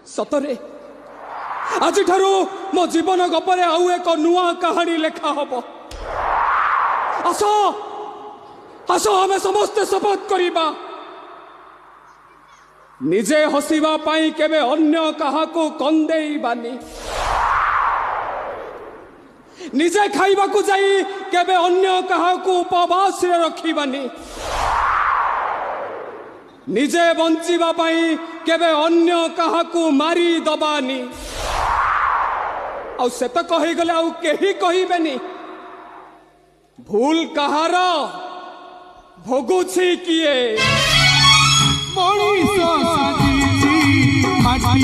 सतरे आज ठारू मो जीवन गपरे आउ एक नुआ कहानी लेखा हब। आस आस आमे समस्ते शपथ करिबा निजे हसिबा पाई केबे अन्य काहाको कंदेइबानी, निजे खाइबा को जाई केबे अन्य काहाको उपवास रे रखिबानी, निजे बंचिबा पाई केबे अन्य काहाको मारी दबानी। आउ से तो कहि गले आउ केही कहिबेनी भूल कहार भोगुछि किए मणिष साजी माटी